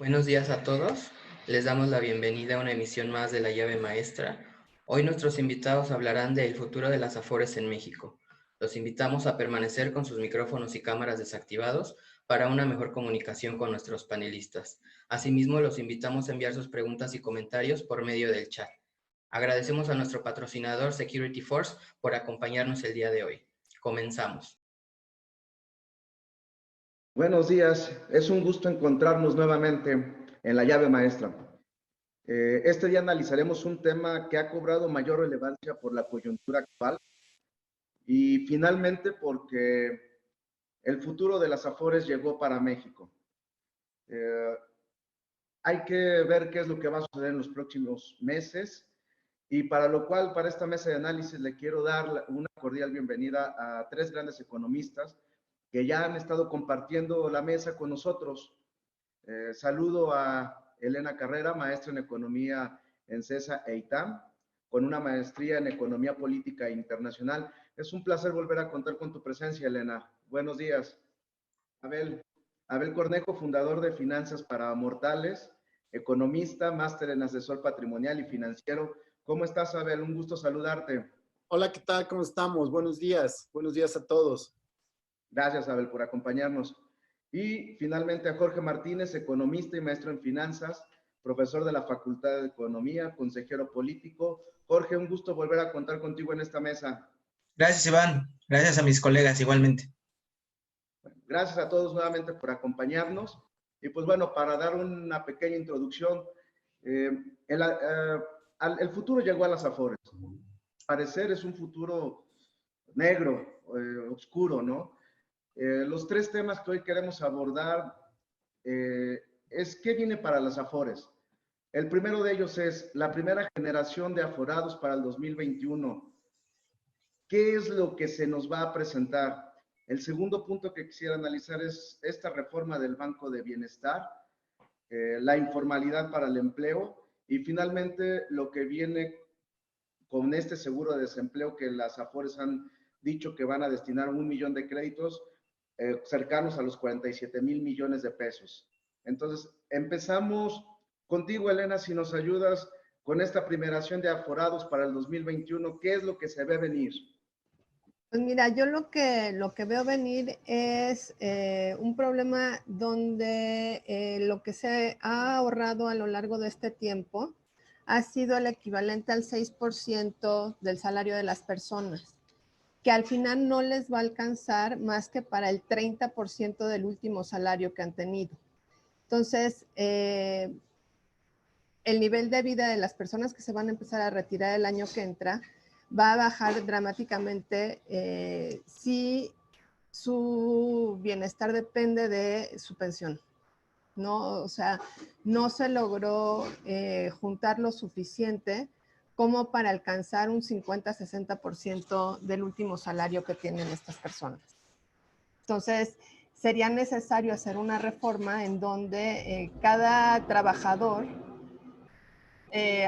Buenos días a todos. Les damos la bienvenida a una emisión más de La Llave Maestra. Hoy nuestros invitados hablarán del futuro de las Afores en México. Los invitamos a permanecer con sus micrófonos y cámaras desactivados para una mejor comunicación con nuestros panelistas. Asimismo, los invitamos a enviar sus preguntas y comentarios por medio del chat. Agradecemos a nuestro patrocinador Security Force por acompañarnos el día de hoy. Comenzamos. Buenos días, es un gusto encontrarnos nuevamente en La Llave Maestra. Este día analizaremos un tema que ha cobrado mayor relevancia por la coyuntura actual y finalmente porque el futuro de las Afores llegó para México. Hay que ver qué es lo que va a suceder en los próximos meses y para lo cual, para esta mesa de análisis, le quiero dar una cordial bienvenida a tres grandes economistas que ya han estado compartiendo la mesa con nosotros. Saludo a Elena Carrera, maestra en Economía en CESA e ITAM, con una maestría en Economía Política Internacional. Es un placer volver a contar con tu presencia, Elena. Buenos días. Abel Cornejo, fundador de Finanzas para Mortales, economista, máster en asesor patrimonial y financiero. ¿Cómo estás, Abel? Un gusto saludarte. Hola, ¿qué tal? ¿Cómo estamos? Buenos días a todos. Gracias, Abel, por acompañarnos. Y finalmente a Jorge Martínez, economista y maestro en finanzas, profesor de la Facultad de Economía, consejero político. Jorge, un gusto volver a contar contigo en esta mesa. Gracias, Iván. Gracias a mis colegas igualmente. Gracias a todos nuevamente por acompañarnos. Y pues bueno, para dar una pequeña introducción, el futuro llegó a las Afores. Al parecer es un futuro negro, oscuro, ¿no? Los tres temas que hoy queremos abordar es qué viene para las Afores. El primero de ellos es la primera generación de aforados para el 2021. ¿Qué es lo que se nos va a presentar? El segundo punto que quisiera analizar es esta reforma del Banco de Bienestar, la informalidad para el empleo y finalmente lo que viene con este seguro de desempleo que las Afores han dicho que van a destinar 1 millón de créditos cercanos a los 47,000 millones de pesos. Entonces, empezamos contigo, Elena, si nos ayudas con esta primeración de aforados para el 2021, ¿qué es lo que se ve venir? Pues mira, yo lo que veo venir es un problema donde lo que se ha ahorrado a lo largo de este tiempo ha sido el equivalente al 6% del salario de las personas, que al final no les va a alcanzar más que para el 30% del último salario que han tenido. Entonces, el nivel de vida de las personas que se van a empezar a retirar el año que entra va a bajar dramáticamente si su bienestar depende de su pensión, ¿no? O sea, no se logró juntar lo suficiente como para alcanzar un 50-60% del último salario que tienen estas personas. Entonces, sería necesario hacer una reforma en donde cada trabajador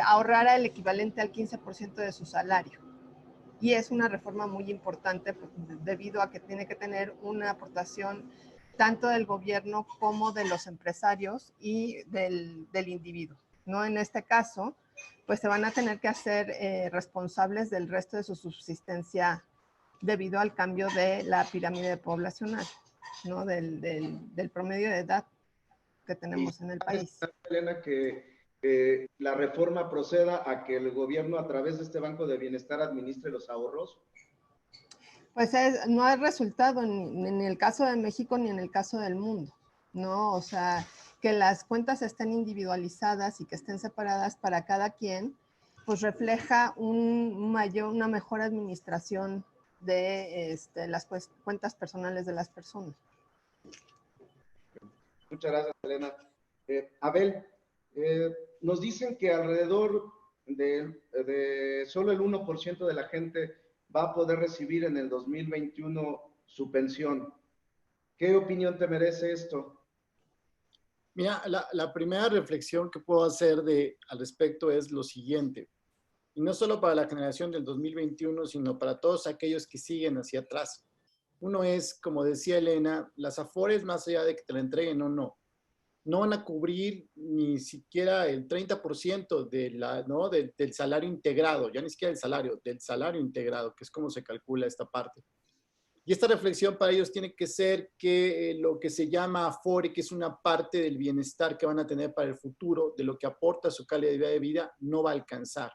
ahorrara el equivalente al 15% de su salario. Y es una reforma muy importante debido a que tiene que tener una aportación tanto del gobierno como de los empresarios y del individuo, ¿no? En este caso, pues se van a tener que hacer responsables del resto de su subsistencia debido al cambio de la pirámide poblacional, ¿no? Del promedio de edad que tenemos en el país. Elena, que la reforma proceda a que el gobierno a través de este Banco de Bienestar administre los ahorros? Pues no ha resultado en el caso de México ni en el caso del mundo, ¿no? O sea, que las cuentas estén individualizadas y que estén separadas para cada quien, pues refleja una mejor administración de las cuentas personales de las personas. Muchas gracias, Elena. Abel, nos dicen que alrededor de solo el 1% de la gente va a poder recibir en el 2021 su pensión. ¿Qué opinión te merece esto? Mira, la primera reflexión que puedo hacer al respecto es lo siguiente, y no solo para la generación del 2021, sino para todos aquellos que siguen hacia atrás. Uno es, como decía Elena, las Afores, más allá de que te la entreguen o no, no van a cubrir ni siquiera el 30% del salario integrado, ya ni siquiera del salario integrado, que es como se calcula esta parte. Y esta reflexión para ellos tiene que ser que lo que se llama Afore, que es una parte del bienestar que van a tener para el futuro, de lo que aporta su calidad de vida, no va a alcanzar.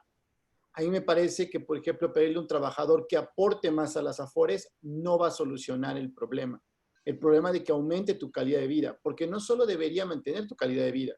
A mí me parece que, por ejemplo, pedirle a un trabajador que aporte más a las Afores no va a solucionar el problema. El problema de que aumente tu calidad de vida, porque no solo debería mantener tu calidad de vida.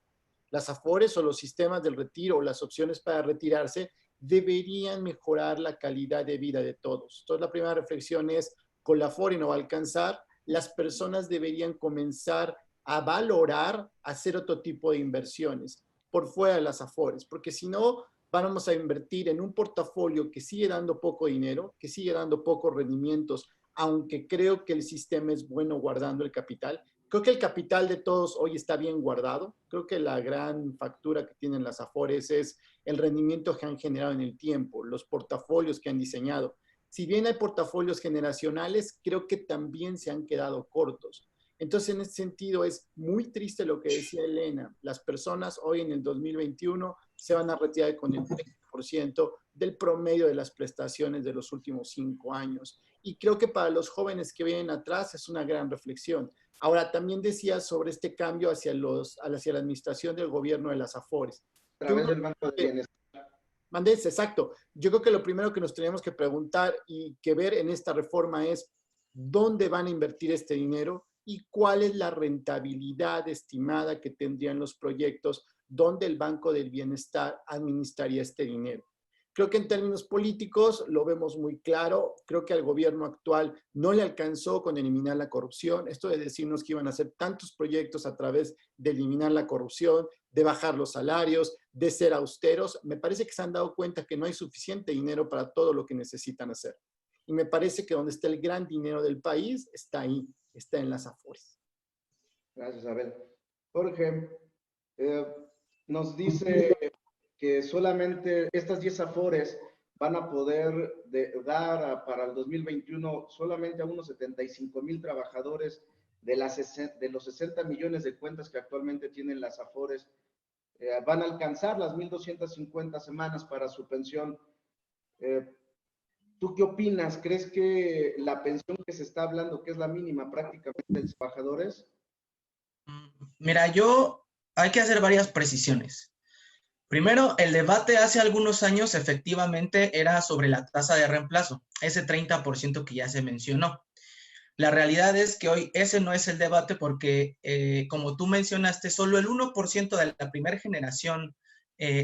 Las Afores o los sistemas del retiro o las opciones para retirarse deberían mejorar la calidad de vida de todos. Entonces, la primera reflexión es, con la Afore no va a alcanzar, las personas deberían comenzar a valorar hacer otro tipo de inversiones por fuera de las Afores, porque si no, vamos a invertir en un portafolio que sigue dando poco dinero, que sigue dando pocos rendimientos, aunque creo que el sistema es bueno guardando el capital. Creo que el capital de todos hoy está bien guardado. Creo que la gran factura que tienen las Afores es el rendimiento que han generado en el tiempo, los portafolios que han diseñado. Si bien hay portafolios generacionales, creo que también se han quedado cortos. Entonces, en ese sentido, es muy triste lo que decía Elena. Las personas hoy en el 2021 se van a retirar con el 30% del promedio de las prestaciones de los últimos 5 años. Y creo que para los jóvenes que vienen atrás es una gran reflexión. Ahora, también decía sobre este cambio hacia la administración del gobierno de las Afores. A través del Banco de Bienestar. Mandés, exacto. Yo creo que lo primero que nos tenemos que preguntar y que ver en esta reforma es dónde van a invertir este dinero y cuál es la rentabilidad estimada que tendrían los proyectos donde el Banco del Bienestar administraría este dinero. Creo que en términos políticos lo vemos muy claro. Creo que al gobierno actual no le alcanzó con eliminar la corrupción. Esto de decirnos que iban a hacer tantos proyectos a través de eliminar la corrupción, de bajar los salarios, de ser austeros, me parece que se han dado cuenta que no hay suficiente dinero para todo lo que necesitan hacer. Y me parece que donde está el gran dinero del país está ahí, está en las Afores. Gracias, Abel. Jorge, nos dice que solamente estas 10 Afores van a poder dar para el 2021 solamente a unos 75,000 trabajadores de los 60 millones de cuentas que actualmente tienen las Afores. Van a alcanzar las 1,250 semanas para su pensión. ¿Tú qué opinas? ¿Crees que la pensión que se está hablando, que es la mínima prácticamente de los trabajadores? Mira, hay que hacer varias precisiones. Primero, el debate hace algunos años efectivamente era sobre la tasa de reemplazo, ese 30% que ya se mencionó. La realidad es que hoy ese no es el debate porque, como tú mencionaste, solo el 1% de la primera generación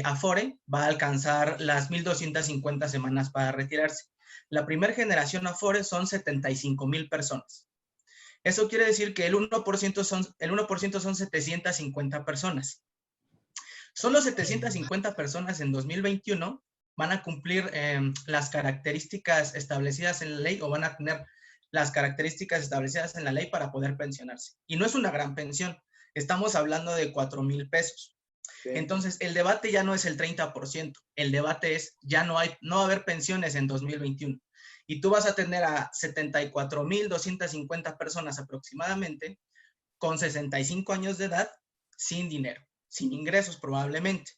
Afore va a alcanzar las 1,250 semanas para retirarse. La primera generación Afore son 75,000 personas. Eso quiere decir que el 1% son 750 personas. Solo 750 personas en 2021 van a cumplir las características establecidas en la ley o van a tener las características establecidas en la ley para poder pensionarse. Y no es una gran pensión, estamos hablando de 4,000 pesos. Sí. Entonces, el debate ya no es el 30%, el debate es ya no va a haber pensiones en 2021. Y tú vas a tener a 74,250 personas aproximadamente con 65 años de edad sin dinero, sin ingresos probablemente.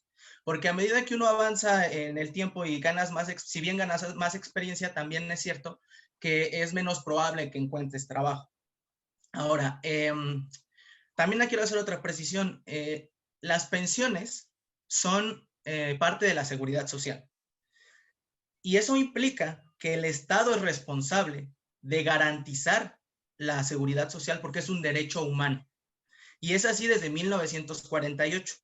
Porque a medida que uno avanza en el tiempo y ganas más, si bien ganas más experiencia, también es cierto que es menos probable que encuentres trabajo. Ahora, también quiero hacer otra precisión. Las pensiones son parte de la seguridad social. Y eso implica que el Estado es responsable de garantizar la seguridad social porque es un derecho humano. Y es así desde 1948,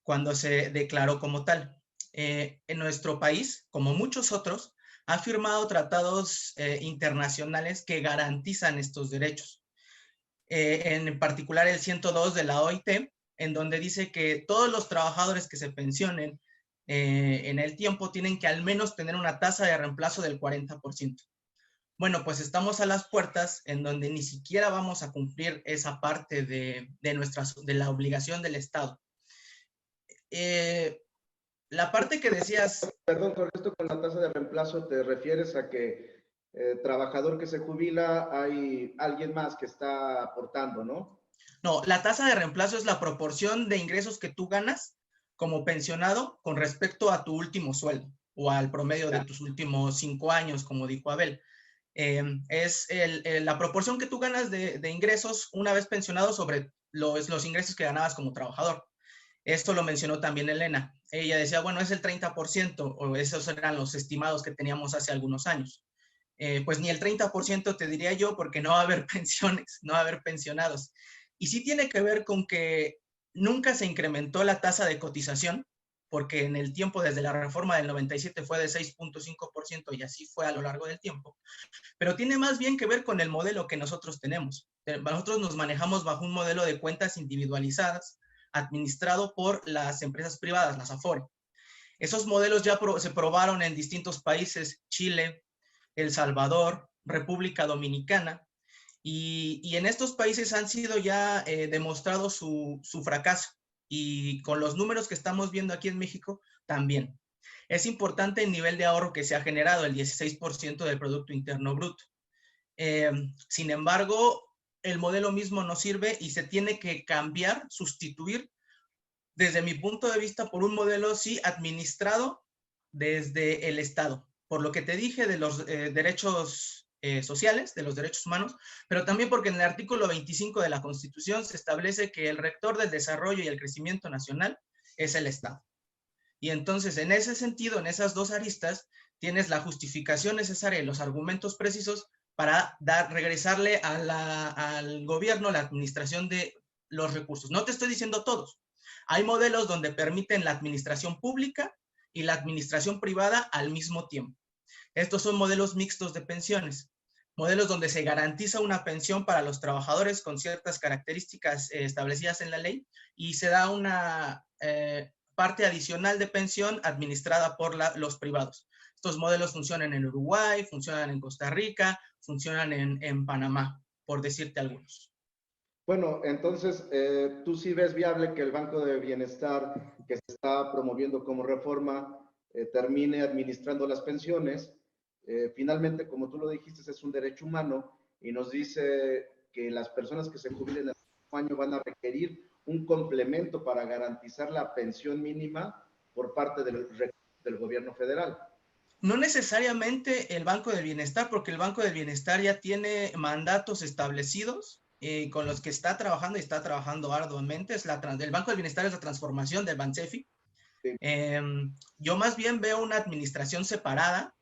cuando se declaró como tal. En nuestro país, como muchos otros, ha firmado tratados internacionales que garantizan estos derechos. En particular el 102 de la OIT, en donde dice que todos los trabajadores que se pensionen en el tiempo tienen que al menos tener una tasa de reemplazo del 40%. Bueno, pues estamos a las puertas en donde ni siquiera vamos a cumplir esa parte de la obligación del Estado. La parte que decías... Perdón, con esto con la tasa de reemplazo te refieres a que trabajador que se jubila hay alguien más que está aportando, ¿no? No, la tasa de reemplazo es la proporción de ingresos que tú ganas como pensionado con respecto a tu último sueldo o al promedio de tus últimos 5 años, como dijo Abel. Es la proporción que tú ganas de ingresos una vez pensionado sobre los ingresos que ganabas como trabajador. Esto lo mencionó también Elena. Ella decía, bueno, es el 30%, o esos eran los estimados que teníamos hace algunos años. Pues ni el 30% te diría yo, porque no va a haber pensiones, no va a haber pensionados. Y sí tiene que ver con que nunca se incrementó la tasa de cotización, porque en el tiempo, desde la reforma del 97, fue de 6.5% y así fue a lo largo del tiempo. Pero tiene más bien que ver con el modelo que nosotros tenemos. Nosotros nos manejamos bajo un modelo de cuentas individualizadas, administrado por las empresas privadas, las Afore. Esos modelos ya se probaron en distintos países, Chile, El Salvador, República Dominicana, y en estos países han sido ya demostrado su fracaso, y con los números que estamos viendo aquí en México también. Es importante el nivel de ahorro que se ha generado, el 16% del Producto Interno Bruto. Sin embargo, el modelo mismo no sirve y se tiene que cambiar, sustituir, desde mi punto de vista, por un modelo sí administrado desde el Estado, por lo que te dije de los derechos sociales, de los derechos humanos, pero también porque en el artículo 25 de la Constitución se establece que el rector del desarrollo y el crecimiento nacional es el Estado. Y entonces, en ese sentido, en esas dos aristas, tienes la justificación necesaria y los argumentos precisos para regresarle al gobierno la administración de los recursos. No te estoy diciendo todos. Hay modelos donde permiten la administración pública y la administración privada al mismo tiempo. Estos son modelos mixtos de pensiones, modelos donde se garantiza una pensión para los trabajadores con ciertas características establecidas en la ley y se da una parte adicional de pensión administrada por los privados. Estos modelos funcionan en Uruguay, funcionan en Costa Rica, funcionan en Panamá, por decirte algunos. Bueno, entonces, tú sí ves viable que el Banco de Bienestar que se está promoviendo como reforma termine administrando las pensiones. Finalmente, como tú lo dijiste, es un derecho humano y nos dice que las personas que se jubilen el próximo año van a requerir un complemento para garantizar la pensión mínima por parte del gobierno federal. No necesariamente el Banco del Bienestar, porque el Banco del Bienestar ya tiene mandatos establecidos con los que está trabajando y está trabajando arduamente. El Banco del Bienestar es la transformación del Bansefi. Sí. Yo más bien veo una administración separada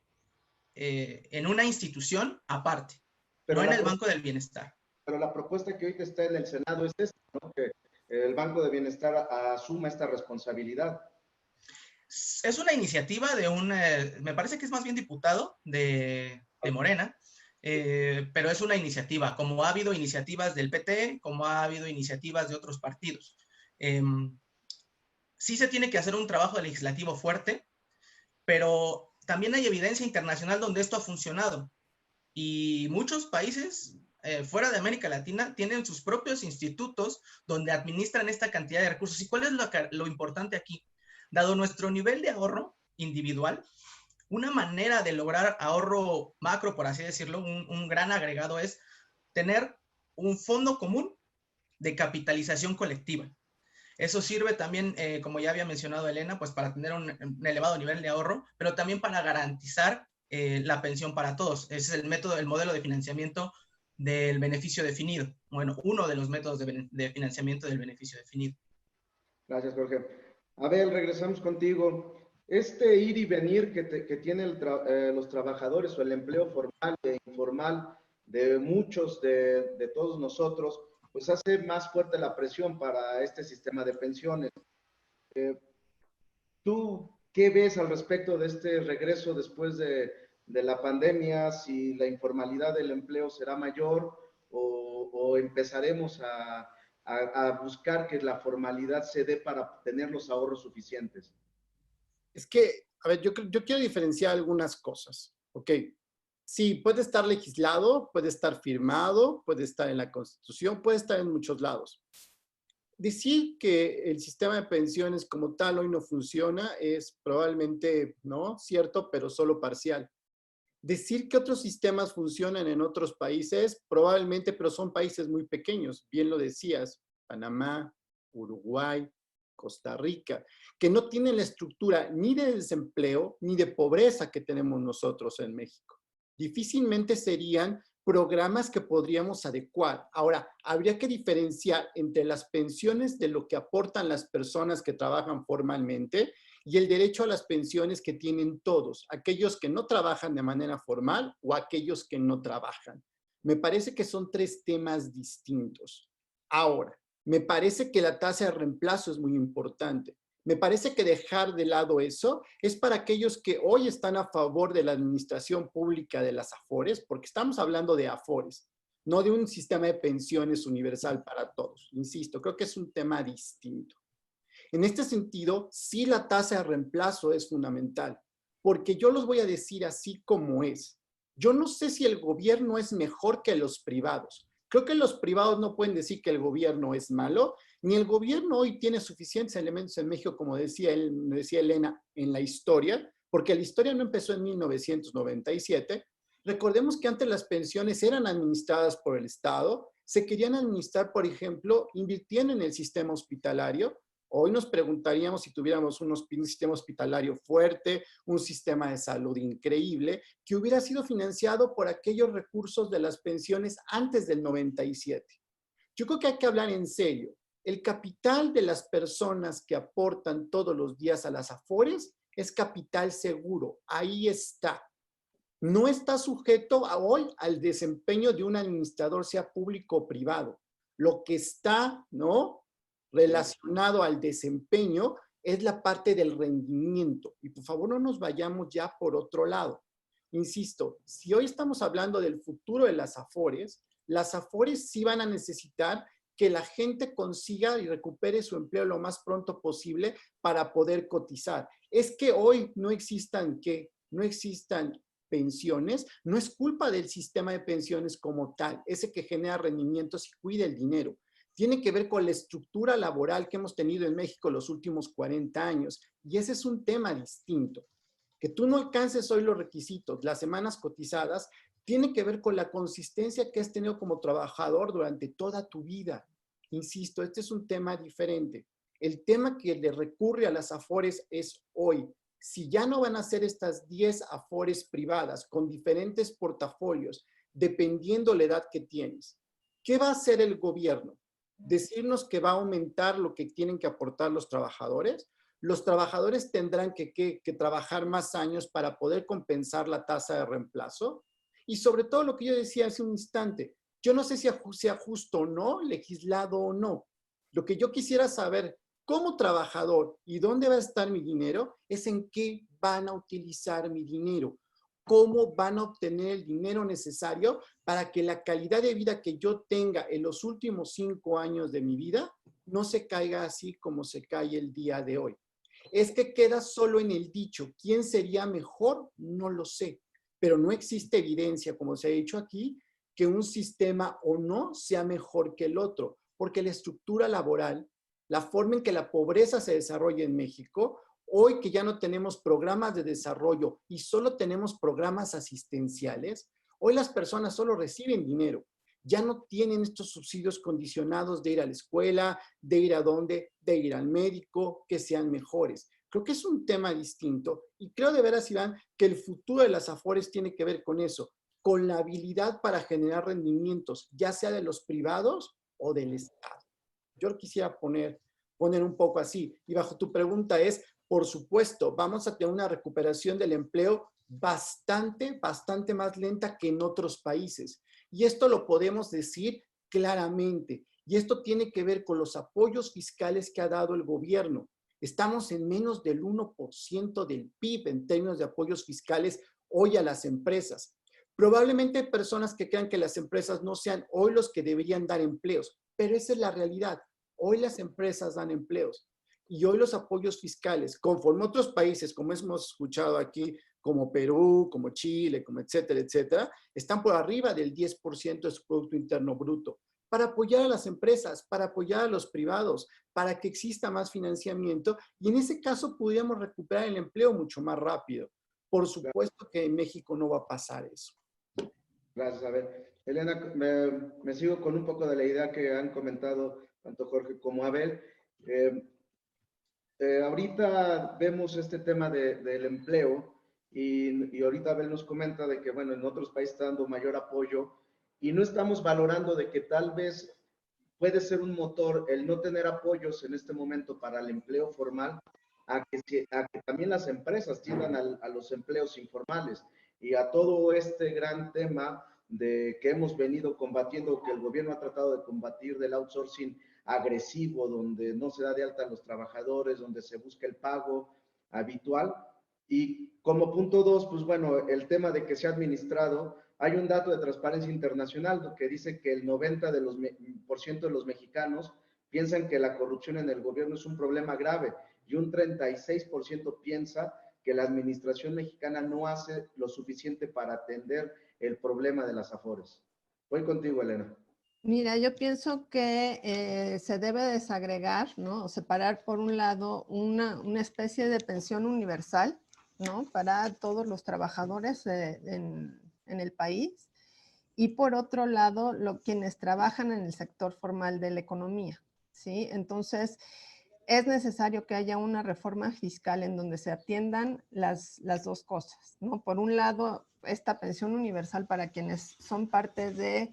en una institución aparte, pero no en el Banco del Bienestar. Pero la propuesta que ahorita está en el Senado es esta, ¿no? Que el Banco de Bienestar asuma esta responsabilidad. Es una iniciativa de me parece que es más bien diputado de Morena, pero es una iniciativa, como ha habido iniciativas del PT, como ha habido iniciativas de otros partidos. Sí se tiene que hacer un trabajo legislativo fuerte, pero también hay evidencia internacional donde esto ha funcionado. Y muchos países fuera de América Latina tienen sus propios institutos donde administran esta cantidad de recursos. ¿Y cuál es lo importante aquí? Dado nuestro nivel de ahorro individual, una manera de lograr ahorro macro, por así decirlo, un gran agregado es tener un fondo común de capitalización colectiva. Eso sirve también, como ya había mencionado Elena, pues para tener un elevado nivel de ahorro, pero también para garantizar la pensión para todos. Ese es el modelo de financiamiento del beneficio definido. Bueno, uno de los métodos de financiamiento del beneficio definido. Gracias, Jorge. Abel, regresamos contigo. Este ir y venir que tienen los trabajadores o el empleo formal e informal de muchos de todos nosotros, pues hace más fuerte la presión para este sistema de pensiones. ¿Tú qué ves al respecto de este regreso después de la pandemia? Si la informalidad del empleo será mayor o empezaremos a buscar que la formalidad se dé para tener los ahorros suficientes. Es que, a ver, yo quiero diferenciar algunas cosas, ¿ok? Sí, puede estar legislado, puede estar firmado, puede estar en la Constitución, puede estar en muchos lados. Decir que el sistema de pensiones como tal hoy no funciona es probablemente, ¿no? Cierto, pero solo parcial. Decir que otros sistemas funcionan en otros países, probablemente, pero son países muy pequeños, bien lo decías, Panamá, Uruguay, Costa Rica, que no tienen la estructura ni de desempleo ni de pobreza que tenemos nosotros en México. Difícilmente serían programas que podríamos adecuar. Ahora, habría que diferenciar entre las pensiones de lo que aportan las personas que trabajan formalmente y el derecho a las pensiones que tienen todos, aquellos que no trabajan de manera formal o aquellos que no trabajan. Me parece que son tres temas distintos. Ahora, me parece que la tasa de reemplazo es muy importante. Me parece que dejar de lado eso es para aquellos que hoy están a favor de la administración pública de las AFORES, porque estamos hablando de AFORES, no de un sistema de pensiones universal para todos. Insisto, creo que es un tema distinto. En este sentido, sí la tasa de reemplazo es fundamental, porque yo los voy a decir así como es. Yo no sé si el gobierno es mejor que los privados. Creo que los privados no pueden decir que el gobierno es malo, ni el gobierno hoy tiene suficientes elementos en México, como decía Elena, en la historia, porque la historia no empezó en 1997. Recordemos que antes las pensiones eran administradas por el Estado, se querían administrar, por ejemplo, invirtiendo en el sistema hospitalario. Hoy nos preguntaríamos si tuviéramos un sistema hospitalario fuerte, un sistema de salud increíble, que hubiera sido financiado por aquellos recursos de las pensiones antes del 97. Yo creo que hay que hablar en serio. El capital de las personas que aportan todos los días a las AFORES es capital seguro. Ahí está. No está sujeto hoy al desempeño de un administrador, sea público o privado. Lo que está, ¿no?, relacionado al desempeño es la parte del rendimiento. Y por favor no nos vayamos ya por otro lado. Insisto, si hoy estamos hablando del futuro de las AFORES sí van a necesitar que la gente consiga y recupere su empleo lo más pronto posible para poder cotizar. Es que hoy no existan pensiones, no es culpa del sistema de pensiones como tal, ese que genera rendimientos y cuida el dinero. Tiene que ver con la estructura laboral que hemos tenido en México los últimos 40 años. Y ese es un tema distinto. Que tú no alcances hoy los requisitos, las semanas cotizadas, tiene que ver con la consistencia que has tenido como trabajador durante toda tu vida. Insisto, este es un tema diferente. El tema que le recurre a las AFORES es hoy. Si ya no van a ser estas 10 AFORES privadas con diferentes portafolios, dependiendo la edad que tienes, ¿qué va a hacer el gobierno? Decirnos que va a aumentar lo que tienen que aportar los trabajadores. Los trabajadores tendrán que trabajar más años para poder compensar la tasa de reemplazo. Y sobre todo lo que yo decía hace un instante, yo no sé si sea justo o no, legislado o no. Lo que yo quisiera saber como trabajador y dónde va a estar mi dinero es en qué van a utilizar mi dinero. Cómo van a obtener el dinero necesario para que la calidad de vida que yo tenga en los últimos 5 años de mi vida no se caiga así como se cae el día de hoy. Es que queda solo en el dicho. ¿Quién sería mejor? No lo sé. Pero no existe evidencia, como se ha dicho aquí, que un sistema o no sea mejor que el otro. Porque la estructura laboral, la forma en que la pobreza se desarrolla en México, hoy que ya no tenemos programas de desarrollo y solo tenemos programas asistenciales, hoy las personas solo reciben dinero. Ya no tienen estos subsidios condicionados de ir a la escuela, de ir a dónde, de ir al médico, que sean mejores. Creo que es un tema distinto y creo de veras, Iván, que el futuro de las AFORES tiene que ver con eso, con la habilidad para generar rendimientos, ya sea de los privados o del Estado. Yo lo quisiera poner un poco así. Y bajo tu pregunta es, por supuesto, vamos a tener una recuperación del empleo bastante más lenta que en otros países. Y esto lo podemos decir claramente. Y esto tiene que ver con los apoyos fiscales que ha dado el gobierno. Estamos en menos del 1% del PIB en términos de apoyos fiscales hoy a las empresas. Probablemente hay personas que crean que las empresas no sean hoy los que deberían dar empleos, pero esa es la realidad. Hoy las empresas dan empleos. Y hoy los apoyos fiscales, conforme otros países, como hemos escuchado aquí, como Perú, como Chile, como etcétera, etcétera, están por arriba del 10% de su Producto Interno Bruto, para apoyar a las empresas, para apoyar a los privados, para que exista más financiamiento y en ese caso pudiéramos recuperar el empleo mucho más rápido. por supuesto que en México no va a pasar eso. Gracias, a ver. Elena, me sigo con un poco de la idea que han comentado tanto Jorge como Abel. Ahorita vemos este tema del empleo y ahorita Abel nos comenta de que, bueno, en otros países está dando mayor apoyo y no estamos valorando de que tal vez puede ser un motor el no tener apoyos en este momento para el empleo formal, a que también las empresas tiendan a los empleos informales y a todo este gran tema de que hemos venido combatiendo, que el gobierno ha tratado de combatir, del outsourcing agresivo, donde no se da de alta a los trabajadores, donde se busca el pago habitual. Y como punto dos, pues bueno, el tema de que se ha administrado, hay un dato de Transparencia Internacional que dice que el 90% de los mexicanos piensan que la corrupción en el gobierno es un problema grave y un 36% piensa que la administración mexicana no hace lo suficiente para atender el problema de las Afores. Voy contigo, Elena. Mira, yo pienso que se debe desagregar, ¿no? O separar por un lado una especie de pensión universal, ¿no? Para todos los trabajadores en el país. Y por otro lado, quienes trabajan en el sector formal de la economía, ¿sí? Entonces, es necesario que haya una reforma fiscal en donde se atiendan las dos cosas, ¿no? Por un lado, esta pensión universal para quienes son parte de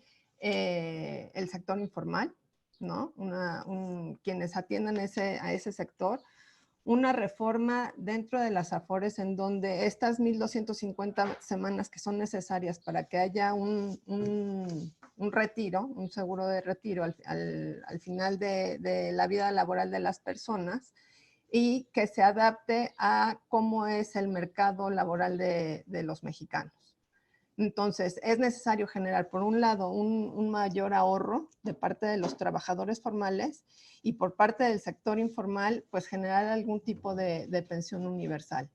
el sector informal, ¿no? Quienes atiendan a ese sector, una reforma dentro de las Afores en donde estas 1.250 semanas que son necesarias para que haya un retiro, un seguro de retiro al final de la vida laboral de las personas y que se adapte a cómo es el mercado laboral de los mexicanos. Entonces, es necesario generar, por un lado, un mayor ahorro de parte de los trabajadores formales y por parte del sector informal, pues generar algún tipo de pensión universal,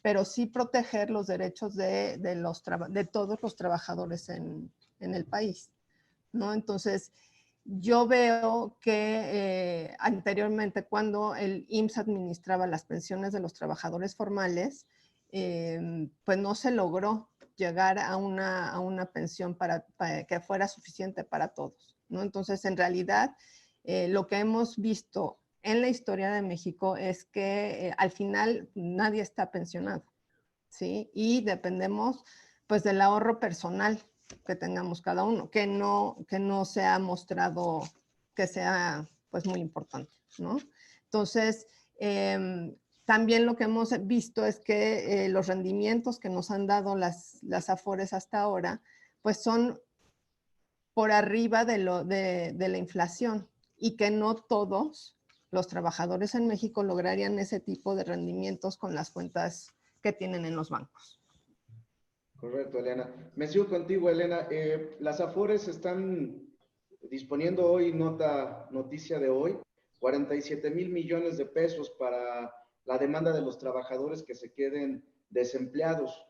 pero sí proteger los derechos de todos los trabajadores en el país, ¿no? Entonces, yo veo que anteriormente, cuando el IMSS administraba las pensiones de los trabajadores formales, pues no se logró llegar a una pensión para que fuera suficiente para todos, ¿no? Entonces, en realidad, lo que hemos visto en la historia de México es que al final nadie está pensionado, ¿sí? Y dependemos, pues, del ahorro personal que tengamos cada uno, que no se ha mostrado que sea, pues, muy importante, ¿no? Entonces, también lo que hemos visto es que los rendimientos que nos han dado las Afores hasta ahora, pues son por arriba de la inflación y que no todos los trabajadores en México lograrían ese tipo de rendimientos con las cuentas que tienen en los bancos. Correcto, Elena. Me sigo contigo, Elena. Las Afores están disponiendo hoy, noticia de hoy, 47,000 millones de pesos para la demanda de los trabajadores que se queden desempleados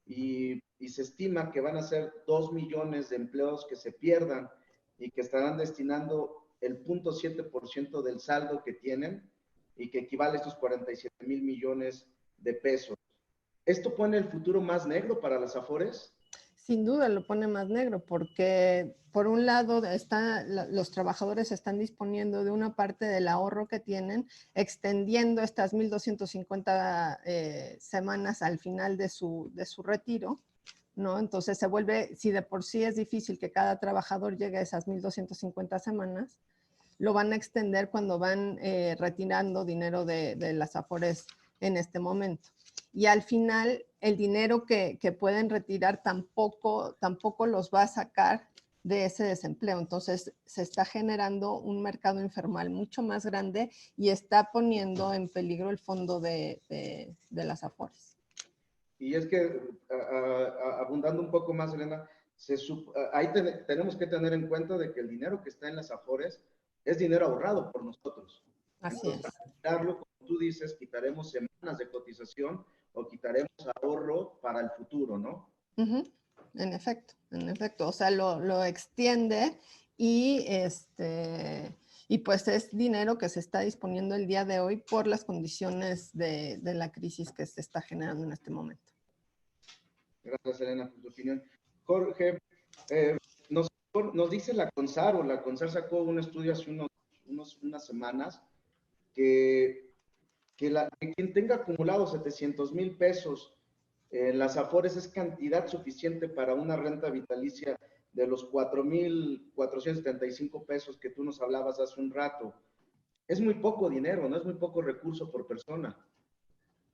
y se estima que van a ser 2 millones de empleos que se pierdan y que estarán destinando el 0.7% del saldo que tienen y que equivale a estos 47,000 millones de pesos. ¿Esto pone el futuro más negro para las Afores? Sin duda lo pone más negro porque por un lado los trabajadores están disponiendo de una parte del ahorro que tienen, extendiendo estas 1.250 semanas al final de su retiro, ¿no? Entonces se vuelve, si de por sí es difícil que cada trabajador llegue a esas 1.250 semanas, lo van a extender cuando van retirando dinero de las Afores en este momento. Y al final el dinero que pueden retirar tampoco los va a sacar de ese desempleo. Entonces se está generando un mercado informal mucho más grande y está poniendo en peligro el fondo de las Afores. Y es que, abundando un poco más, Elena, ahí tenemos que tener en cuenta de que el dinero que está en las Afores es dinero ahorrado por nosotros. Así Entonces, es. al quitarlo, como tú dices, quitaremos semanas de cotización o quitaremos ahorro para el futuro, ¿no? En efecto. O sea, lo extiende y pues es dinero que se está disponiendo el día de hoy por las condiciones de la crisis que se está generando en este momento. Gracias, Elena, por tu opinión. Jorge, nos dice la CONSAR sacó un estudio hace unas semanas que quien tenga acumulado 700,000 pesos en las Afores es cantidad suficiente para una renta vitalicia de los 4,475 pesos que tú nos hablabas hace un rato. Es muy poco dinero, ¿no? Es muy poco recurso por persona.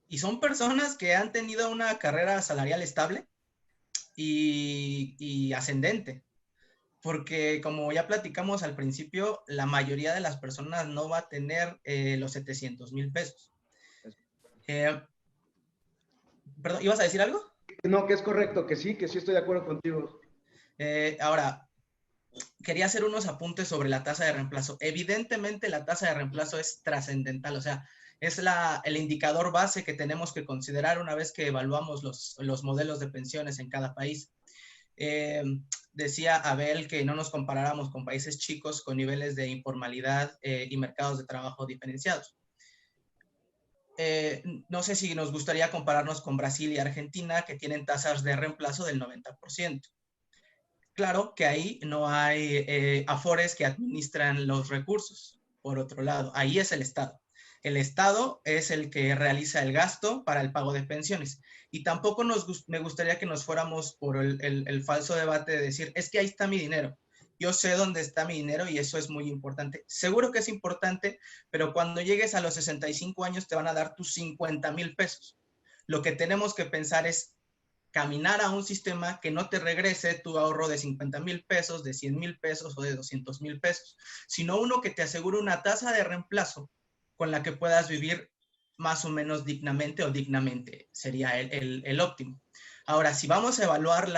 Y son personas que han tenido una carrera salarial estable y ascendente. Porque como ya platicamos al principio, la mayoría de las personas no va a tener los 700,000 pesos. Perdón, ¿ibas a decir algo? No, que es correcto, que sí estoy de acuerdo contigo. Ahora, quería hacer unos apuntes sobre la tasa de reemplazo. Evidentemente la tasa de reemplazo es trascendental, o sea, es el indicador base que tenemos que considerar una vez que evaluamos los modelos de pensiones en cada país. Decía Abel que no nos comparáramos con países chicos con niveles de informalidad y mercados de trabajo diferenciados. No sé si nos gustaría compararnos con Brasil y Argentina, que tienen tasas de reemplazo del 90%. Claro que ahí no hay afores que administran los recursos. Por otro lado, ahí es el Estado. El Estado es el que realiza el gasto para el pago de pensiones. Y tampoco me gustaría que nos fuéramos por el falso debate de decir, es que ahí está mi dinero. Yo sé dónde está mi dinero y eso es muy importante. Seguro que es importante, pero cuando llegues a los 65 años te van a dar tus 50,000 pesos. Lo que tenemos que pensar es caminar a un sistema que no te regrese tu ahorro de 50,000 pesos, de 100,000 pesos o de 200,000 pesos, sino uno que te asegure una tasa de reemplazo con la que puedas vivir más o menos dignamente o dignamente, sería el óptimo. Ahora, si vamos a evaluar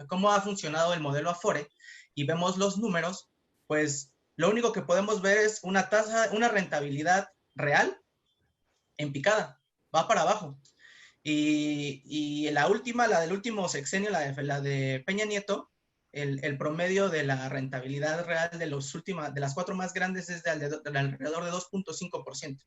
cómo ha funcionado el modelo Afore y vemos los números, pues lo único que podemos ver es una rentabilidad real en picada, va para abajo. Y la del último sexenio, la de Peña Nieto, el promedio de la rentabilidad real de las 4 más grandes es de alrededor de 2.5%.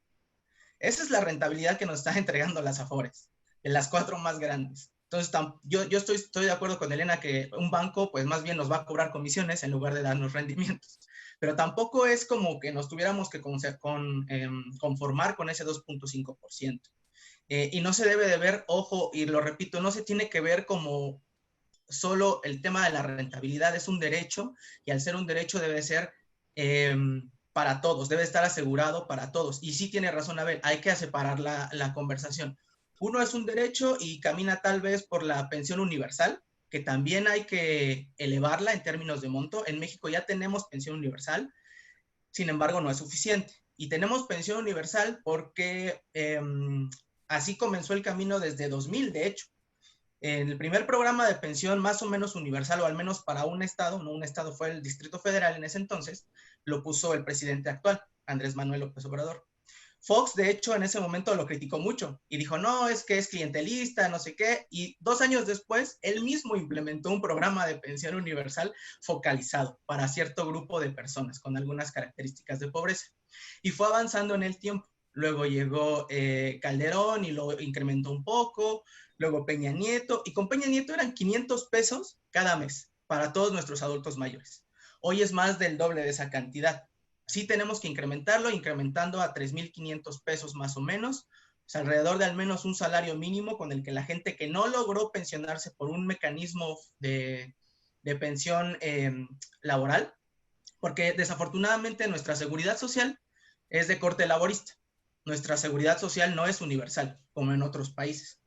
Esa es la rentabilidad que nos está entregando las Afores, de las 4 más grandes. Entonces, yo estoy de acuerdo con Elena que un banco, pues más bien nos va a cobrar comisiones en lugar de darnos rendimientos. Pero tampoco es como que nos tuviéramos que conformar con ese 2.5%. Y no se debe de ver, ojo, y lo repito, no se tiene que ver como solo el tema de la rentabilidad, es un derecho, y al ser un derecho debe ser para todos, debe estar asegurado para todos. Y sí tiene razón Abel, hay que separar la conversación. Uno es un derecho y camina tal vez por la pensión universal, que también hay que elevarla en términos de monto. En México ya tenemos pensión universal, sin embargo no es suficiente. Y tenemos pensión universal porque así comenzó el camino desde 2000, de hecho. En el primer programa de pensión más o menos universal, o al menos para un estado, no un estado, fue el Distrito Federal en ese entonces, lo puso el presidente actual, Andrés Manuel López Obrador. Fox, de hecho, en ese momento lo criticó mucho y dijo, no, es que es clientelista, no sé qué, y 2 años después, él mismo implementó un programa de pensión universal focalizado para cierto grupo de personas con algunas características de pobreza. Y fue avanzando en el tiempo. Luego llegó Calderón y lo incrementó un poco, luego Peña Nieto, y con Peña Nieto eran 500 pesos cada mes para todos nuestros adultos mayores. Hoy es más del doble de esa cantidad. Sí tenemos que incrementarlo, incrementando a 3,500 pesos más o menos, o sea, alrededor de al menos un salario mínimo con el que la gente que no logró pensionarse por un mecanismo de pensión laboral, porque desafortunadamente nuestra seguridad social es de corte laborista. Nuestra seguridad social no es universal, como en otros países.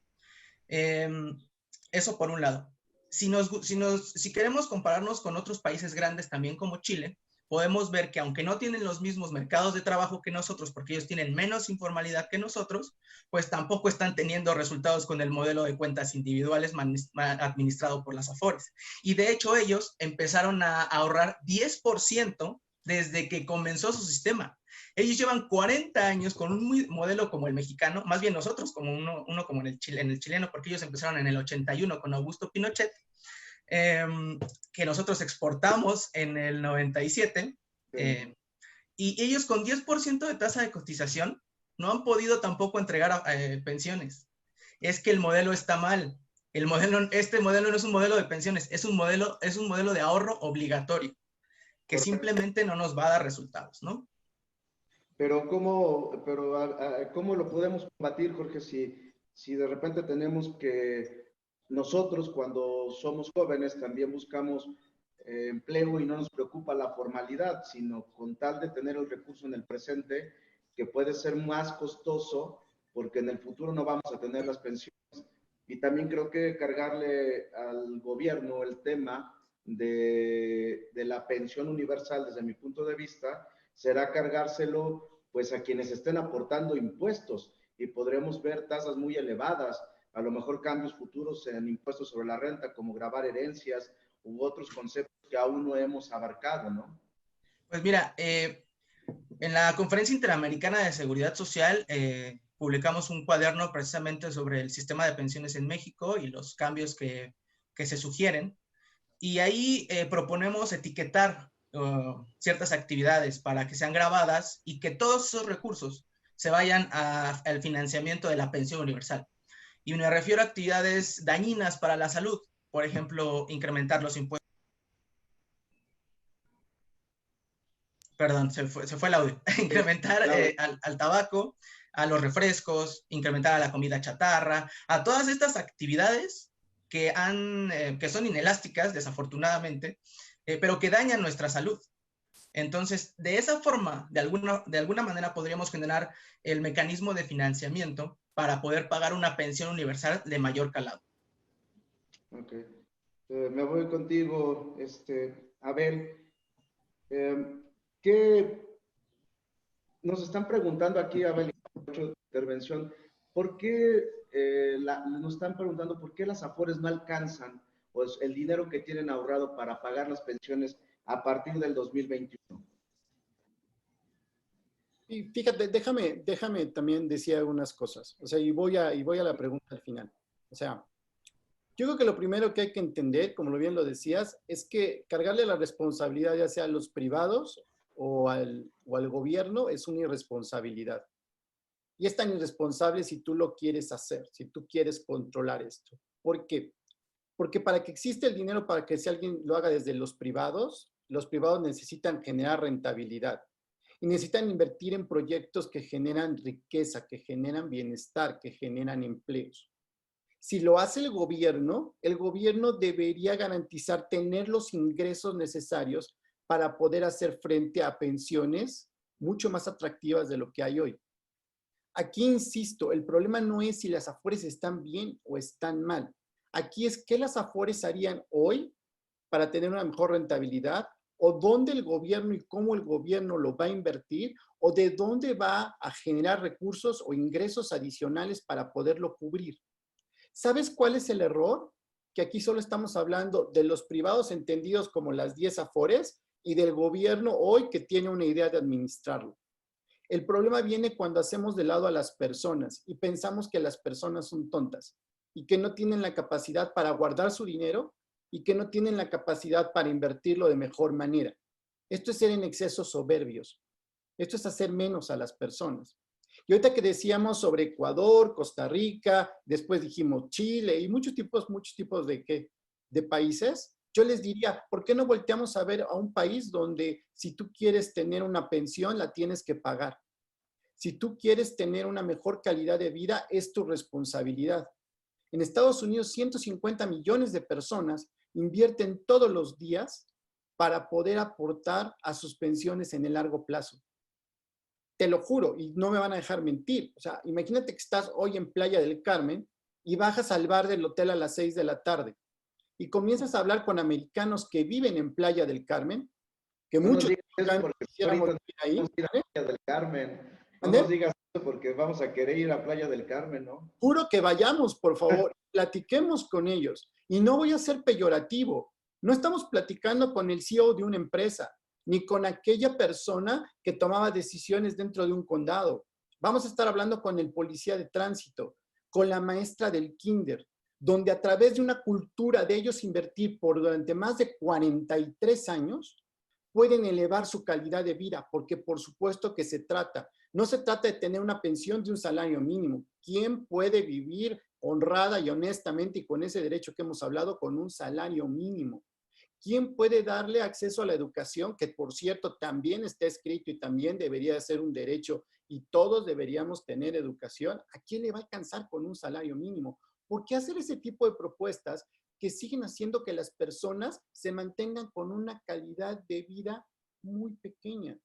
Eso por un lado. Si queremos compararnos con otros países grandes también como Chile, podemos ver que aunque no tienen los mismos mercados de trabajo que nosotros, porque ellos tienen menos informalidad que nosotros, pues tampoco están teniendo resultados con el modelo de cuentas individuales administrado por las Afores. Y de hecho ellos empezaron a ahorrar 10% desde que comenzó su sistema. Ellos llevan 40 años con un modelo como el mexicano, más bien nosotros como uno como en el chileno, porque ellos empezaron en el 81 con Augusto Pinochet, que nosotros exportamos en el 97, y ellos con 10% de tasa de cotización no han podido tampoco entregar pensiones. es que el modelo está mal. Este modelo no es un modelo de pensiones, es un modelo de ahorro obligatorio, que Correcto. simplemente no nos va a dar resultados, ¿no? Pero ¿cómo lo podemos combatir, Jorge, si de repente tenemos que nosotros cuando somos jóvenes también buscamos empleo y no nos preocupa la formalidad, sino con tal de tener el recurso en el presente, que puede ser más costoso porque en el futuro no vamos a tener las pensiones? Y también creo que cargarle al gobierno el tema de la pensión universal, desde mi punto de vista, será cargárselo pues a quienes estén aportando impuestos, y podremos ver tasas muy elevadas, a lo mejor cambios futuros en impuestos sobre la renta, como gravar herencias u otros conceptos que aún no hemos abarcado, ¿no? Pues mira, en la Conferencia Interamericana de Seguridad Social publicamos un cuaderno precisamente sobre el sistema de pensiones en México y los cambios que se sugieren. Y ahí proponemos etiquetar ciertas actividades para que sean grabadas y que todos esos recursos se vayan al financiamiento de la pensión universal. Y me refiero a actividades dañinas para la salud, por ejemplo, incrementar los impuestos. Perdón, se fue el audio. Incrementar al tabaco, a los refrescos, incrementar a la comida chatarra, a todas estas actividades que son inelásticas, desafortunadamente, pero que dañan nuestra salud. Entonces, de esa forma, de alguna manera podríamos generar el mecanismo de financiamiento para poder pagar una pensión universal de mayor calado. Ok. Me voy contigo, Abel. ¿Qué nos están preguntando aquí, Abel, intervención? ¿Por qué nos están preguntando por qué las AFORES no alcanzan pues, el dinero que tienen ahorrado para pagar las pensiones a partir del 2021? Y fíjate, déjame también decir algunas cosas. O sea, y voy a la pregunta al final. O sea, yo creo que lo primero que hay que entender, como bien lo decías, es que cargarle la responsabilidad ya sea a los privados o al gobierno es una irresponsabilidad. Y es tan irresponsable si tú lo quieres hacer, si tú quieres controlar esto. ¿Por qué? Porque para que exista el dinero, para que si alguien lo haga desde los privados necesitan generar rentabilidad. Y necesitan invertir en proyectos que generan riqueza, que generan bienestar, que generan empleos. Si lo hace el gobierno debería garantizar tener los ingresos necesarios para poder hacer frente a pensiones mucho más atractivas de lo que hay hoy. Aquí insisto, el problema no es si las AFORES están bien o están mal. Aquí es qué las AFORES harían hoy para tener una mejor rentabilidad, o dónde el gobierno y cómo el gobierno lo va a invertir, o de dónde va a generar recursos o ingresos adicionales para poderlo cubrir. ¿Sabes cuál es el error? Que aquí solo estamos hablando de los privados entendidos como las 10 AFORES y del gobierno hoy que tiene una idea de administrarlo. El problema viene cuando hacemos de lado a las personas y pensamos que las personas son tontas y que no tienen la capacidad para guardar su dinero y que no tienen la capacidad para invertirlo de mejor manera. Esto es ser en exceso soberbios. Esto es hacer menos a las personas. Y ahorita que decíamos sobre Ecuador, Costa Rica, después dijimos Chile y muchos tipos de países, yo les diría, ¿por qué no volteamos a ver a un país donde si tú quieres tener una pensión, la tienes que pagar? Si tú quieres tener una mejor calidad de vida, es tu responsabilidad. En Estados Unidos, 150 millones de personas invierten todos los días para poder aportar a sus pensiones en el largo plazo. Te lo juro, y no me van a dejar mentir. O sea, imagínate que estás hoy en Playa del Carmen y bajas al bar del hotel a las 6 de la tarde y comienzas a hablar con americanos que viven en Playa del Carmen, que No muchos quisiéramos vivir ahí. ir a Playa del Carmen. No ¿Ande? nos digas eso porque vamos a querer ir a Playa del Carmen, ¿no? Juro que vayamos, por favor, platiquemos con ellos. Y no voy a ser peyorativo. No estamos platicando con el CEO de una empresa, ni con aquella persona que tomaba decisiones dentro de un condado. Vamos a estar hablando con el policía de tránsito, con la maestra del kinder, donde a través de una cultura de ellos invertir durante más de 43 años, pueden elevar su calidad de vida, porque por supuesto que no se trata de tener una pensión de un salario mínimo. ¿Quién puede vivir honrada y honestamente y con ese derecho que hemos hablado, con un salario mínimo. ¿Quién puede darle acceso a la educación? Que por cierto también está escrito y también debería ser un derecho y todos deberíamos tener educación. ¿A quién le va a alcanzar con un salario mínimo? ¿Por qué hacer ese tipo de propuestas que siguen haciendo que las personas se mantengan con una calidad de vida muy pequeña?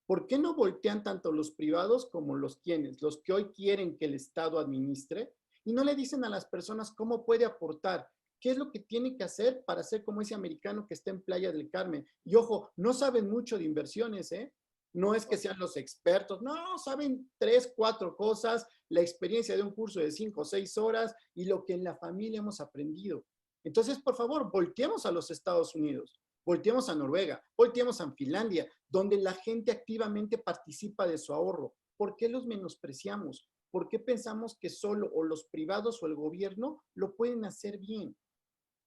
¿Por qué no voltean tanto los privados como los que hoy quieren que el Estado administre? Y no le dicen a las personas cómo puede aportar, qué es lo que tiene que hacer para ser como ese americano que está en Playa del Carmen. Y ojo, no saben mucho de inversiones, ¿eh? No es que sean los expertos, no, saben 3, 4 cosas, la experiencia de un curso de 5 o 6 horas y lo que en la familia hemos aprendido. Entonces, por favor, volteemos a los Estados Unidos, volteemos a Noruega, volteemos a Finlandia, donde la gente activamente participa de su ahorro. ¿Por qué los menospreciamos? ¿Por qué pensamos que solo o los privados o el gobierno lo pueden hacer bien?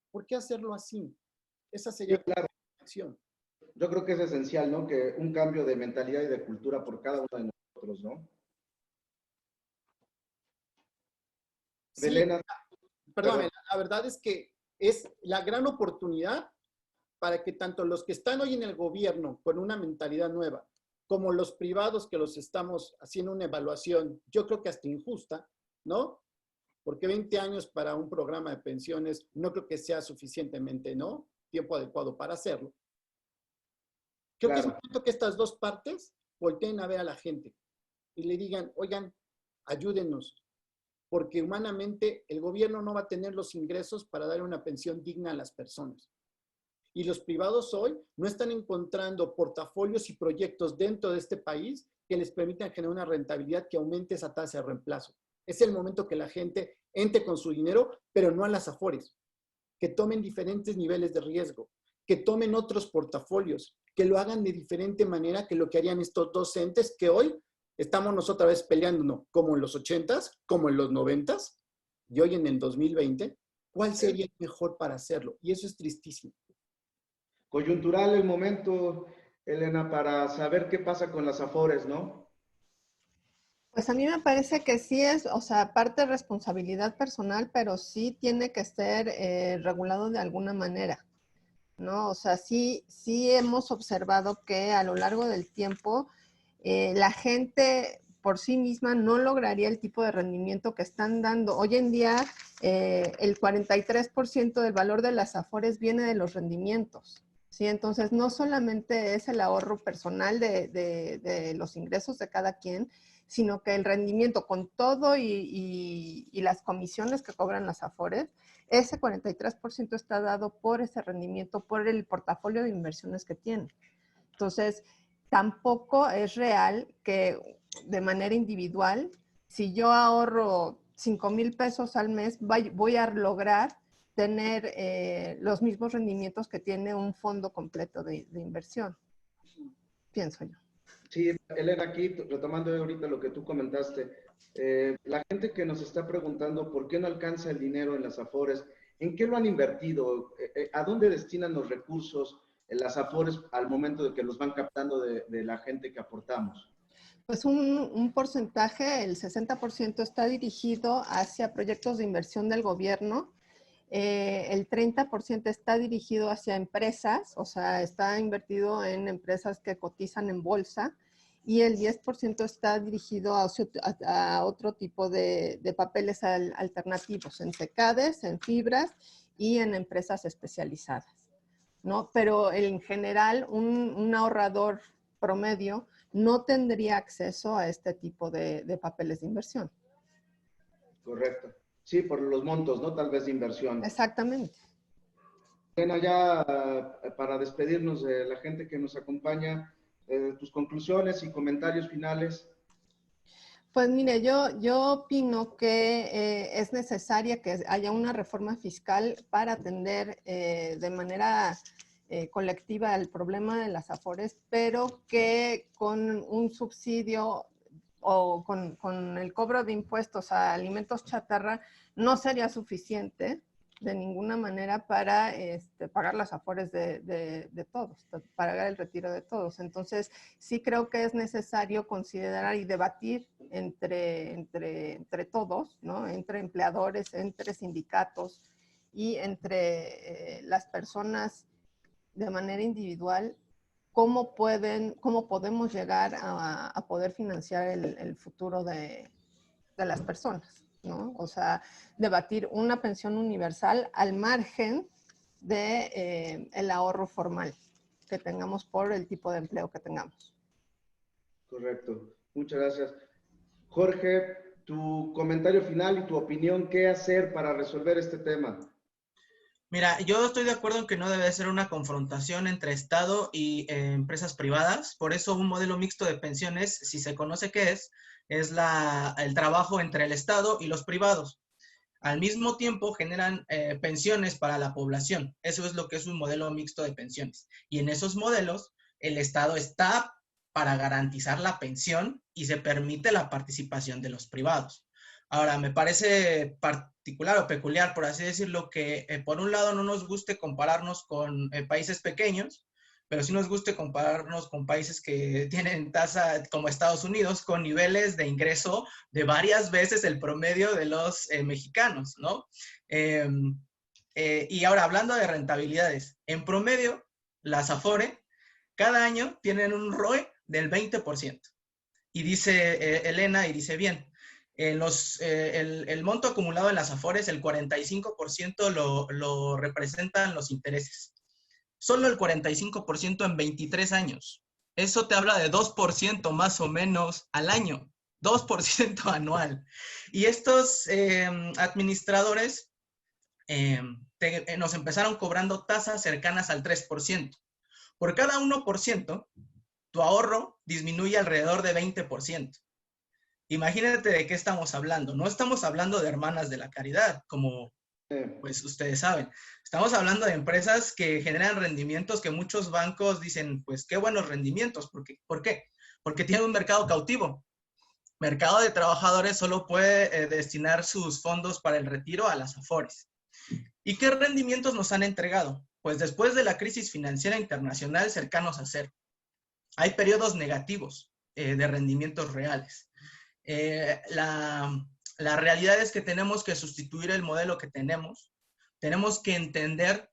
¿Por qué hacerlo así? Esa sería la acción. Yo creo que es esencial, ¿no? Que un cambio de mentalidad y de cultura por cada uno de nosotros, ¿no? Sí, Elena, perdóname, la verdad es que es la gran oportunidad para que tanto los que están hoy en el gobierno con una mentalidad nueva, como los privados que los estamos haciendo una evaluación, yo creo que hasta injusta, ¿no? Porque 20 años para un programa de pensiones no creo que sea suficientemente, ¿no? Tiempo adecuado para hacerlo. Creo que es momento que estas dos partes volteen a ver a la gente y le digan, oigan, ayúdenos, porque humanamente el gobierno no va a tener los ingresos para dar una pensión digna a las personas. Y los privados hoy no están encontrando portafolios y proyectos dentro de este país que les permitan generar una rentabilidad que aumente esa tasa de reemplazo. Es el momento que la gente entre con su dinero, pero no a las afores, que tomen diferentes niveles de riesgo, que tomen otros portafolios, que lo hagan de diferente manera que lo que harían estos dos entes que hoy estamos nosotros vez peleándonos, como en los 80s, como en los 90s, y hoy en el 2020, ¿cuál sería el mejor para hacerlo? Y eso es tristísimo. Coyuntural el momento, Elena, para saber qué pasa con las afores, ¿no? Pues a mí me parece que sí es, o sea, parte de responsabilidad personal, pero sí tiene que ser regulado de alguna manera, ¿no? O sea, sí hemos observado que a lo largo del tiempo la gente por sí misma no lograría el tipo de rendimiento que están dando. Hoy en día, el 43% del valor de las afores viene de los rendimientos. ¿Sí? Entonces, no solamente es el ahorro personal de los ingresos de cada quien, sino que el rendimiento con todo y las comisiones que cobran las afores, ese 43% está dado por ese rendimiento, por el portafolio de inversiones que tiene. Entonces, tampoco es real que de manera individual, si yo ahorro 5,000 pesos al mes, voy a lograr tener los mismos rendimientos que tiene un fondo completo de inversión, pienso yo. Sí, Elena, aquí retomando ahorita lo que tú comentaste, la gente que nos está preguntando por qué no alcanza el dinero en las afores, ¿en qué lo han invertido? ¿A dónde destinan los recursos en las afores al momento de que los van captando de la gente que aportamos? Pues un porcentaje, el 60% está dirigido hacia proyectos de inversión del gobierno, el 30% está dirigido hacia empresas, o sea, está invertido en empresas que cotizan en bolsa, y el 10% está dirigido a otro tipo de papeles alternativos, en CECADES, en fibras y en empresas especializadas, ¿no? Pero en general, un ahorrador promedio no tendría acceso a este tipo de papeles de inversión. Correcto. Sí, por los montos, ¿no? Tal vez de inversión. Exactamente. Bueno, ya para despedirnos de la gente que nos acompaña, tus conclusiones y comentarios finales. Pues mire, yo opino que es necesaria que haya una reforma fiscal para atender de manera colectiva el problema de las afores, pero que con un subsidio o con el cobro de impuestos a alimentos chatarra no sería suficiente de ninguna manera para pagar las afores de todos, para pagar el retiro de todos. Entonces, sí creo que es necesario considerar y debatir entre todos, ¿no? Entre empleadores, entre sindicatos y entre las personas de manera individual, cómo podemos llegar a poder financiar el futuro de las personas, ¿no? O sea, debatir una pensión universal al margen de el ahorro formal que tengamos por el tipo de empleo que tengamos. Correcto. Muchas gracias. Jorge, tu comentario final y tu opinión, ¿qué hacer para resolver este tema? Mira, yo estoy de acuerdo en que no debe ser una confrontación entre Estado y empresas privadas. Por eso un modelo mixto de pensiones, si se conoce qué es el trabajo entre el Estado y los privados. Al mismo tiempo generan pensiones para la población. Eso es lo que es un modelo mixto de pensiones. Y en esos modelos, el Estado está para garantizar la pensión y se permite la participación de los privados. Ahora, me parece particular o peculiar, por así decirlo, que por un lado no nos guste compararnos con países pequeños, pero sí nos guste compararnos con países que tienen tasa como Estados Unidos, con niveles de ingreso de varias veces el promedio de los mexicanos, ¿no? Y ahora, hablando de rentabilidades, en promedio, las Afore cada año tienen un ROE del 20%. Y dice Elena, y dice bien, el monto acumulado en las Afores, el 45% lo representan los intereses. Solo el 45% en 23 años. Eso te habla de 2% más o menos al año, 2% anual. Y estos administradores nos empezaron cobrando tasas cercanas al 3%. Por cada 1%, tu ahorro disminuye alrededor de 20%. Imagínate de qué estamos hablando. No estamos hablando de hermanas de la caridad, como pues ustedes saben. Estamos hablando de empresas que generan rendimientos que muchos bancos dicen, pues qué buenos rendimientos. ¿Por qué? Porque tienen un mercado cautivo. Mercado de trabajadores solo puede destinar sus fondos para el retiro a las Afores. ¿Y qué rendimientos nos han entregado? Pues después de la crisis financiera internacional cercanos a cero. Hay periodos negativos de rendimientos reales. La realidad es que tenemos que sustituir el modelo que tenemos. Tenemos que entender,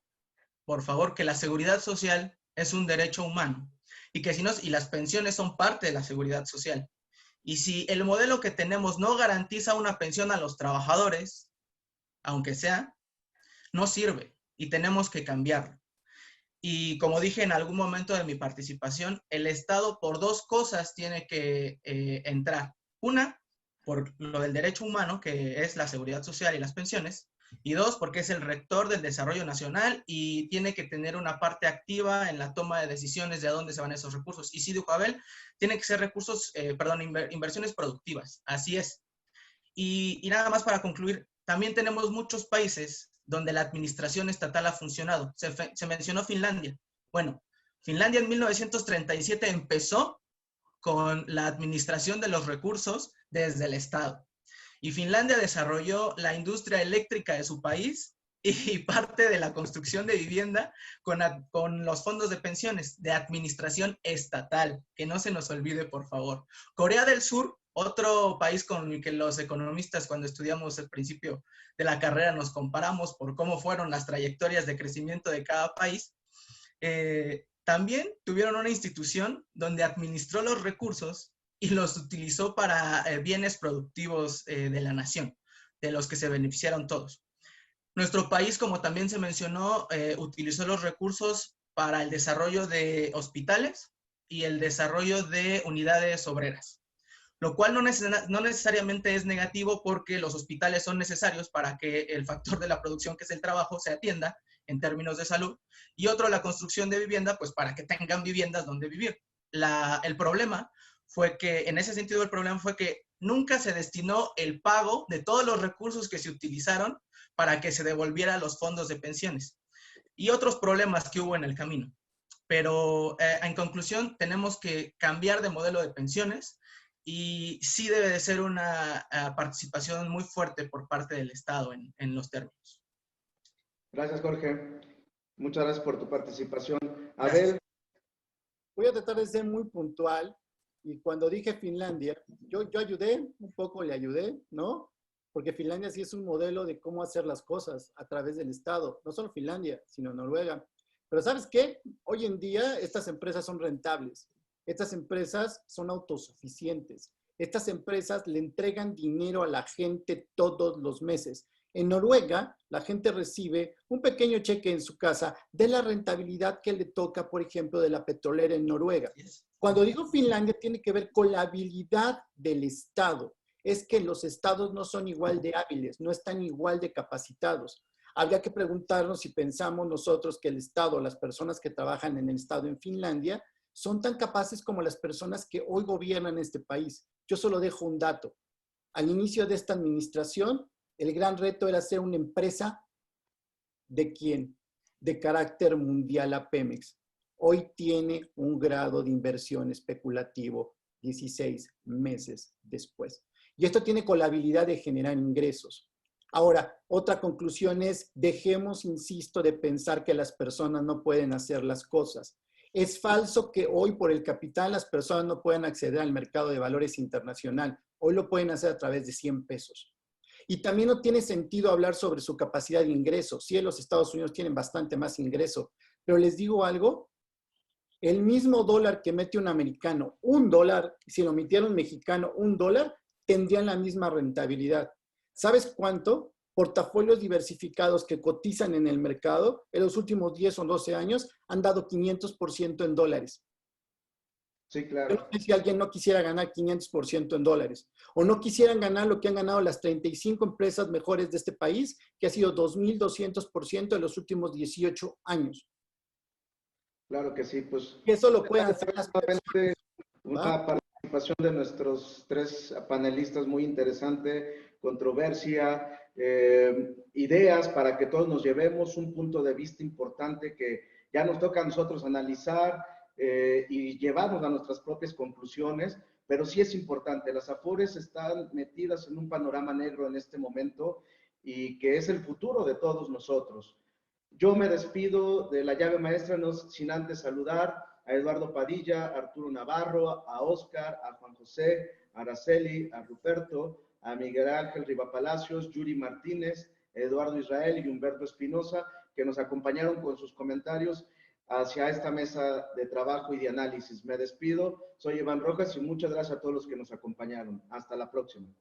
por favor, que la seguridad social es un derecho humano y que y las pensiones son parte de la seguridad social. Y si el modelo que tenemos no garantiza una pensión a los trabajadores, aunque sea, no sirve y tenemos que cambiarlo. Y como dije en algún momento de mi participación, el Estado por dos cosas tiene que entrar. Una, por lo del derecho humano, que es la seguridad social y las pensiones. Y dos, porque es el rector del desarrollo nacional y tiene que tener una parte activa en la toma de decisiones de a dónde se van esos recursos. Y sí, dijo Abel, tiene que ser inversiones productivas. Así es. Y nada más para concluir, también tenemos muchos países donde la administración estatal ha funcionado. Se mencionó Finlandia. Bueno, Finlandia en 1937 empezó con la administración de los recursos desde el Estado. Y Finlandia desarrolló la industria eléctrica de su país y parte de la construcción de vivienda con los fondos de pensiones de administración estatal. Que no se nos olvide, por favor. Corea del Sur, otro país con el que los economistas cuando estudiamos el principio de la carrera nos comparamos por cómo fueron las trayectorias de crecimiento de cada país, también tuvieron una institución donde administró los recursos y los utilizó para bienes productivos de la nación, de los que se beneficiaron todos. Nuestro país, como también se mencionó, utilizó los recursos para el desarrollo de hospitales y el desarrollo de unidades obreras, lo cual no necesariamente es negativo porque los hospitales son necesarios para que el factor de la producción, que es el trabajo, se atienda en términos de salud, y otro, la construcción de vivienda, pues para que tengan viviendas donde vivir. El problema fue que, en ese sentido, el problema fue que nunca se destinó el pago de todos los recursos que se utilizaron para que se devolviera los fondos de pensiones y otros problemas que hubo en el camino. Pero en conclusión, tenemos que cambiar de modelo de pensiones y sí debe de ser una participación muy fuerte por parte del Estado en los términos. Gracias, Jorge. Muchas gracias por tu participación. A Gracias. ver, Voy a tratar de ser muy puntual. Y cuando dije Finlandia, yo ayudé, un poco le ayudé, ¿no? Porque Finlandia sí es un modelo de cómo hacer las cosas a través del Estado. No solo Finlandia, sino Noruega. Pero ¿sabes qué? Hoy en día estas empresas son rentables. Estas empresas son autosuficientes. Estas empresas le entregan dinero a la gente todos los meses. En Noruega, la gente recibe un pequeño cheque en su casa de la rentabilidad que le toca, por ejemplo, de la petrolera en Noruega. Cuando digo Finlandia, tiene que ver con la habilidad del Estado. Es que los estados no son igual de hábiles, no están igual de capacitados. Habría que preguntarnos si pensamos nosotros que el Estado, las personas que trabajan en el Estado en Finlandia, son tan capaces como las personas que hoy gobiernan este país. Yo solo dejo un dato. Al inicio de esta administración, el gran reto era hacer una empresa ¿de quién? De carácter mundial a Pemex. Hoy tiene un grado de inversión especulativo 16 meses después. Y esto tiene con la habilidad de generar ingresos. Ahora, otra conclusión es, dejemos, insisto, de pensar que las personas no pueden hacer las cosas. Es falso que hoy por el capital las personas no puedan acceder al mercado de valores internacional. Hoy lo pueden hacer a través de 100 pesos. Y también no tiene sentido hablar sobre su capacidad de ingreso. Sí, los Estados Unidos tienen bastante más ingreso, pero les digo algo, el mismo dólar que mete un americano, $1, si lo metiera un mexicano, $1, tendrían la misma rentabilidad. ¿Sabes cuánto? Portafolios diversificados que cotizan en el mercado en los últimos 10 o 12 años han dado 500% en dólares. sí, Yo claro. no sé si alguien no quisiera ganar 500% en dólares o no quisieran ganar lo que han ganado las 35 empresas mejores de este país, que ha sido 2.200% en los últimos 18 años. Claro que sí, pues Y eso lo pueden hacer las personas. una participación de nuestros tres panelistas muy interesante, controversia, ideas para que todos nos llevemos un punto de vista importante que ya nos toca a nosotros analizar y llevarnos a nuestras propias conclusiones, pero sí es importante, las Afores están metidas en un panorama negro en este momento y que es el futuro de todos nosotros. Yo me despido de la llave maestra, no sin antes saludar a Eduardo Padilla, a Arturo Navarro, a Oscar, a Juan José, a Araceli, a Ruperto, a Miguel Ángel Rivapalacios, Yuri Martínez, Eduardo Israel y Humberto Espinosa, que nos acompañaron con sus comentarios hacia esta mesa de trabajo y de análisis. Me despido, soy Iván Rojas y muchas gracias a todos los que nos acompañaron. Hasta la próxima.